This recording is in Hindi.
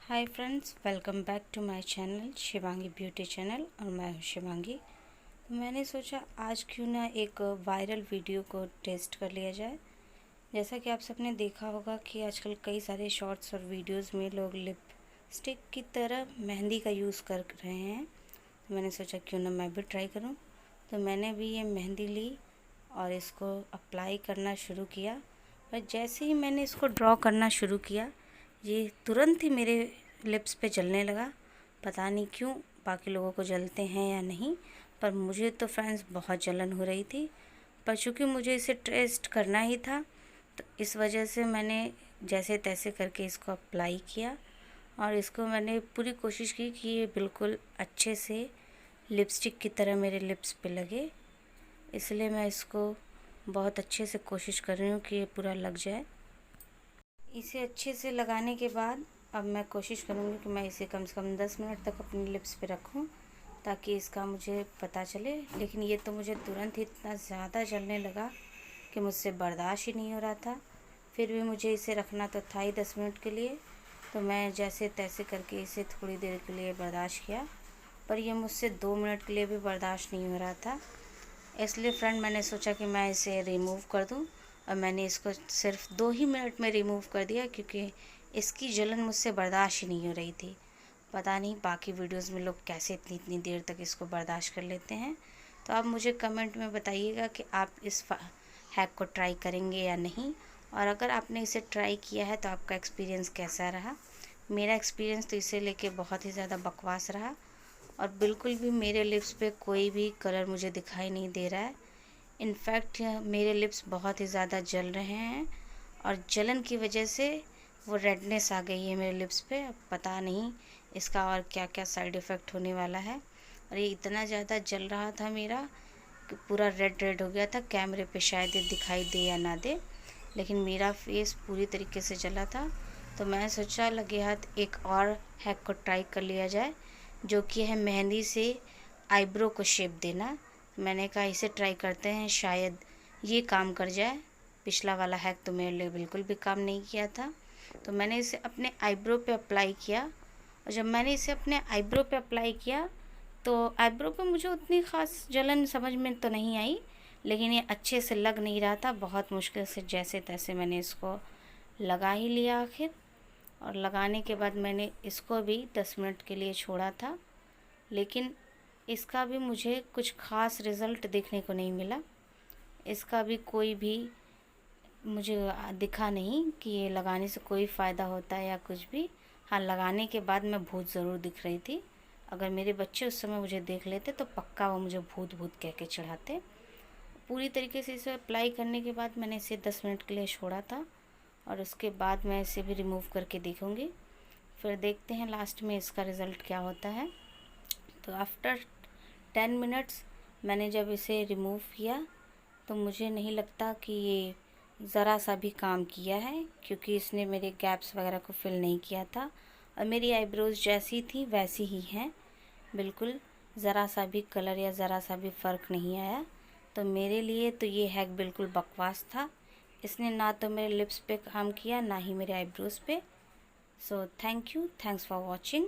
Hi friends, welcome back to my channel Shivangi beauty channel. और मैं हूँ शिवांगी। तो मैंने सोचा आज क्यों ना एक वायरल वीडियो को टेस्ट कर लिया जाए। जैसा कि आप सबने देखा होगा कि आजकल कई सारे शॉर्ट्स और वीडियोस में लोग लिपस्टिक की तरह मेहंदी का यूज़ कर रहे हैं। तो मैंने सोचा क्यों ना मैं भी ट्राई करूँ। तो मैंने भी ये मेहंदी ली और इसको अप्लाई करना शुरू किया। और जैसे ही मैंने इसको ड्रॉ करना शुरू किया, ये तुरंत ही मेरे लिप्स पे जलने लगा। पता नहीं क्यों, बाकी लोगों को जलते हैं या नहीं, पर मुझे तो फ्रेंड्स बहुत जलन हो रही थी। पर चूँकि मुझे इसे टेस्ट करना ही था, तो इस वजह से मैंने जैसे तैसे करके इसको अप्लाई किया। और इसको मैंने पूरी कोशिश की कि ये बिल्कुल अच्छे से लिपस्टिक की तरह मेरे लिप्स पे लगे। इसलिए मैं इसको बहुत अच्छे से कोशिश कर रही हूँ कि ये पूरा लग जाए। इसे अच्छे से लगाने के बाद अब मैं कोशिश करूँगी कि मैं इसे कम से कम 10 मिनट तक अपने लिप्स पे रखूँ, ताकि इसका मुझे पता चले। लेकिन ये तो मुझे तुरंत ही इतना ज़्यादा जलने लगा कि मुझसे बर्दाश्त ही नहीं हो रहा था। फिर भी मुझे इसे रखना तो था ही 10 मिनट के लिए। तो मैं जैसे तैसे करके इसे थोड़ी देर के लिए बर्दाश्त किया, पर यह मुझसे 2 मिनट के लिए भी बर्दाश्त नहीं हो रहा था। इसलिए फ्रेंड मैंने सोचा कि मैं इसे रिमूव कर दूं। और मैंने इसको सिर्फ 2 ही मिनट में रिमूव कर दिया, क्योंकि इसकी जलन मुझसे बर्दाश्त ही नहीं हो रही थी। पता नहीं बाकी वीडियोस में लोग कैसे इतनी इतनी देर तक इसको बर्दाश्त कर लेते हैं। तो आप मुझे कमेंट में बताइएगा कि आप इस हैक को ट्राई करेंगे या नहीं। और अगर आपने इसे ट्राई किया है तो आपका एक्सपीरियंस कैसा रहा। मेरा एक्सपीरियंस तो इसे लेके बहुत ही ज़्यादा बकवास रहा। और बिल्कुल भी मेरे लिप्स पे कोई भी कलर मुझे दिखाई नहीं दे रहा है। इनफैक्ट मेरे लिप्स बहुत ही ज़्यादा जल रहे हैं और जलन की वजह से वो रेडनेस आ गई है मेरे लिप्स पे। अब पता नहीं इसका और क्या क्या साइड इफ़ेक्ट होने वाला है। और ये इतना ज़्यादा जल रहा था मेरा कि पूरा रेड रेड हो गया था। कैमरे पे शायद ये दिखाई दे या ना दे, लेकिन मेरा फेस पूरी तरीके से जला था। तो मैं सोचा लगे हाथ एक और हैक को ट्राई कर लिया जाए, जो कि है मेहंदी से आईब्रो को शेप देना। मैंने कहा इसे ट्राई करते हैं, शायद ये काम कर जाए। पिछला वाला हैक तो मेरे लिए बिल्कुल भी काम नहीं किया था। तो मैंने इसे अपने आईब्रो पे अप्लाई किया। और जब मैंने इसे अपने आईब्रो पे अप्लाई किया तो आईब्रो पे मुझे उतनी ख़ास जलन समझ में तो नहीं आई, लेकिन ये अच्छे से लग नहीं रहा था। बहुत मुश्किल से जैसे तैसे मैंने इसको लगा ही लिया आखिर। और लगाने के बाद मैंने इसको भी 10 मिनट के लिए छोड़ा था, लेकिन इसका भी मुझे कुछ ख़ास रिज़ल्ट देखने को नहीं मिला। इसका भी कोई भी मुझे दिखा नहीं कि ये लगाने से कोई फ़ायदा होता है या कुछ भी। हाँ, लगाने के बाद मैं भूत ज़रूर दिख रही थी। अगर मेरे बच्चे उस समय मुझे देख लेते तो पक्का वो मुझे भूत भूत कह के चिढ़ाते। पूरी तरीके से इसे अप्लाई करने के बाद मैंने इसे 10 मिनट के लिए छोड़ा था। और उसके बाद मैं इसे भी रिमूव करके देखूँगी। फिर देखते हैं लास्ट में इसका रिज़ल्ट क्या होता है। तो आफ्टर 10 मिनट्स मैंने जब इसे रिमूव किया तो मुझे नहीं लगता कि ये ज़रा सा भी काम किया है, क्योंकि इसने मेरे गैप्स वगैरह को फिल नहीं किया था। और मेरी आईब्रोज़ जैसी थी वैसी ही हैं, बिल्कुल ज़रा सा भी कलर या ज़रा सा भी फ़र्क नहीं आया। तो मेरे लिए तो ये हैक बिल्कुल बकवास था। इसने ना तो मेरे लिप्स पे काम किया, ना ही मेरे आईब्रोज़ पे। So thank you, thanks for watching.